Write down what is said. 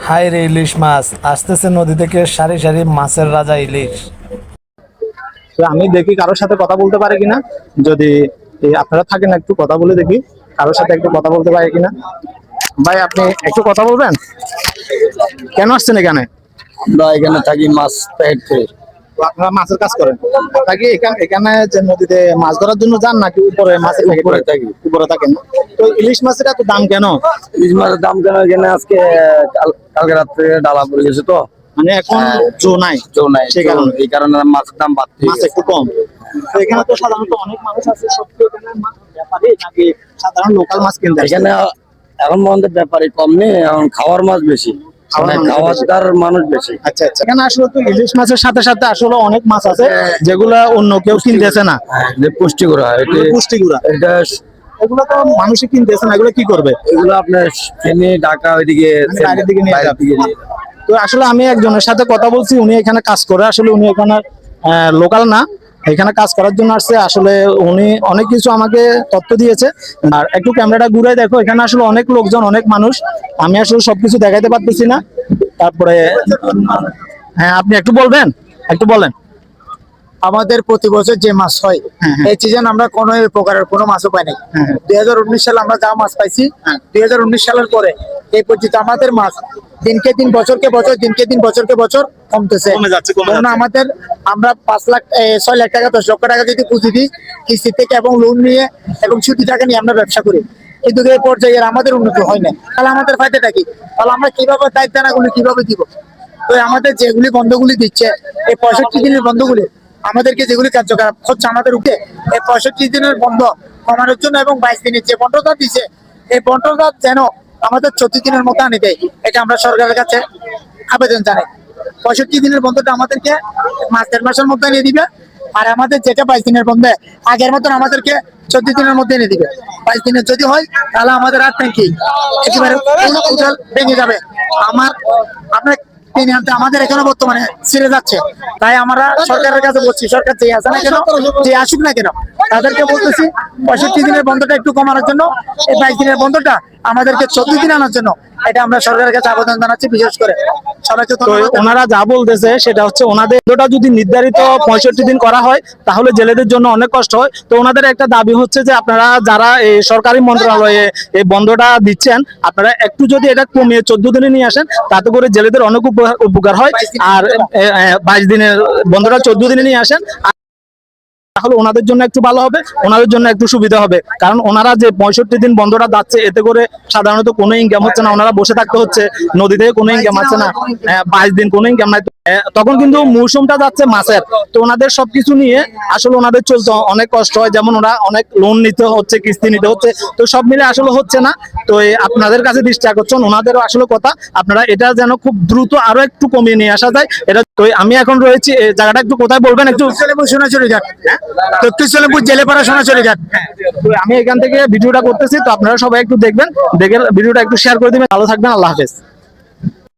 High রে ইলিশ মাছ আসতেছে নদী থেকে সারি সারি মাছের রাজা ইলিশ। তো আমি দেখি কারোর সাথে কথা বলতে পারে কিনা। যদি আপনারা থাকেন একটু কথা বলে দেখি কারোর সাথে একটু কথা বলতে পারে কিনা। ভাই আপনি একটু কথা বলবেন, কেন আসছেন এখানে? আমরা এখানে থাকি মাছ প্যাকেট করে। তো আপনারা মাছের কাজ করেন নাকি এখানে এখানে যে নদীতে মাছ ধরার জন্য যান নাকি উপরে মাছের উপরে থাকি। উপরে থাকেন? তো ইলিশ মাছের এত দাম কেন? ইলিশ মাছের দাম কেন এখানে আজকে কালকে রাত্রে ডালা পড়ে গেছে তো মানে এখন জো নাই, সেই কারণে এই কারণে মাছের দাম বাড়তে মাছ একটু কম। তো এখানে তো সাধারণত অনেক মানুষ আছে, সত্যি এখানে মাছ ব্যাপারী নাকি সাধারণ লোকাল মাছ কিনতে আসে? এখানে এখন মধ্যে ব্যাপারী কম নেই, এখন খাওয়ার মাছ বেশি, খাওয়ার মানুষ বেশি। আচ্ছা আচ্ছা, এখানে আসলে তো ইলিশ মাছের সাথে সাথে আসলে অনেক মাছ আছে যেগুলা অন্য কেউ কিনতেছে না। যে পুষ্টিকর হয় পুষ্টিগুলা এটা এগুলো তো মানুষই কিনতেছে না, এগুলো কি করবে? এগুলো আপনার ফেনী ঢাকা ওইদিকে বাইরের দিকে নিয়ে বাইরের যাবে। দিকে নিয়ে তো আসলে আমি একজনের সাথে কথা বলছি, উনি এখানে কাজ করে, আসলে উনি এখানে লোকাল না, এখানে কাজ করার জন্য আসছে। আসলে উনি অনেক কিছু আমাকে তথ্য দিয়েছে। আর একটু ক্যামেরাটা ঘুরে দেখো, এখানে আসলে অনেক লোকজন, অনেক মানুষ, আমি আসলে সবকিছু দেখাইতে পারতেছি না। তারপরে হ্যাঁ, আপনি একটু বলবেন, একটু বলেন। আমাদের প্রতি বছর যে মাছ হয় এই সিজন আমরা কোনো প্রকারের কোনো মাছও পাই নাই। 2019 সালে আমরা যা মাছ পাইছি, 2019 সালের পরে এই পর্যন্ত আমাদের মাছ দিনকে দিন বছরকে বছর দিনকে দিন বছরকে বছর কমতেছে। কমে যাচ্ছে। আমাদের আমরা 5 লাখ 6 লাখ টাকা 10 লক্ষ টাকা যদি পুঁজি দিই কিস্তি থেকে এবং লোন নিয়ে এবং সুদি টাকা নিয়ে আমরা ব্যবসা করি, কিন্তু এই পর্যায়ে আমাদের উন্নতি হয় না। তাহলে আমাদের ফায়দাটা কি? তাহলে আমরা কিভাবে দায়িত্বনাগুলি কিভাবে দিব? তো আমাদের যেগুলি বন্ধগুলি দিচ্ছে এই 65 দিনের বন্ধগুলি আমাদেরকে যেগুলি কার্যকর হচ্ছে আমাদের উপরে, এই 65 দিনের বন্ধ কমানোর জন্য এবং 22 দিনের যে বন্ধটা দিচ্ছে এই বন্ধটা যেন আমাদের 14 দিনের মতো আনে দেয়, এটা আমরা সরকারের কাছে আবেদন জানাই। 65 দিনের বন্ধটা আমাদেরকে মাস 1.5 মাসের মধ্যে এনে দিবে, আর আমাদের যেটা 22 দিনের বন্ধে আগের মতন আমাদেরকে 14 দিনের মধ্যে এনে দিবে। 22 দিনের যদি হয় তাহলে আমাদের আর ট্যাঙ্কি একেবারে ভেঙে যাবে। আপনার আমাদের এখানে বর্তমানে ছিঁড়ে যাচ্ছে। তাই আমরা সরকারের কাছে বলছি, সরকার যে আসে না কেন, যে আসুক না কেন, তাদেরকে বলতেছি 65 দিনের বন্ধটা একটু কমানোর জন্য, এই 22 দিনের বন্ধটা আমাদেরকে 14 দিন আনার জন্য, এটা আমরা সরকারের কাছে আবেদন জানাচ্ছি। বিশেষ করে সবাইকে ওনারা যা বলতেছে সেটা হচ্ছে ওনাদের যদি নির্ধারিত 65 দিন করা হয় তাহলে জেলেদের জন্য অনেক কষ্ট হয়। তো ওনাদের একটা দাবি হচ্ছে যে আপনারা যারা এই সরকারি মন্ত্রণালয়ে এই বন্ধটা দিচ্ছেন, আপনারা একটু যদি এটা কমিয়ে 14 দিনে নিয়ে আসেন, তাতে করে জেলেদের অনেক উপকার হয়। আর 22 দিনের বন্ধটা 14 দিনে নিয়ে আসেন, তাহলে ওনাদের জন্য একটু ভালো হবে, ওনাদের জন্য একটু সুবিধা হবে। কারণ ওনারা যে 65 দিন বন্ধটা যাচ্ছে, এতে করে সাধারণত কোনো ইনকাম হচ্ছে না, ওনারা বসে থাকতে হচ্ছে, নদী থেকে কোনো ইনকাম হচ্ছে না। 22 দিন কোনো ইনকাম নাই, তখন কিন্তু মৌসুমটা যাচ্ছে মাছের। তো ওনাদের সবকিছু নিয়ে আসলে ওনাদের চলতে অনেক কষ্ট হয়, যেমন ওরা অনেক লোন নিতে হচ্ছে, কিস্তি নিতে হচ্ছে, তো সব মিলে আসলে হচ্ছে না। তো আপনাদের কাছে দৃষ্টি আকর্ষণ, ওনাদেরও আসলে কথা, আপনারা এটা যেন খুব দ্রুত আরো একটু কমিয়ে নিয়ে আসা যায়। এটা তো আমি এখন রয়েছি এই জায়গাটা একটু কোথায় বলবেন? একটু সোনাচুরি ঘাট, দক্ষিণ জেলেপাড়া সোনাচুরি ঘাট। আমি এখান থেকে ভিডিওটা করতেছি, তো আপনারা সবাই একটু দেখবেন, দেখে ভিডিওটা একটু শেয়ার করে দিবেন। ভালো থাকবেন, আল্লাহ হাফেজ।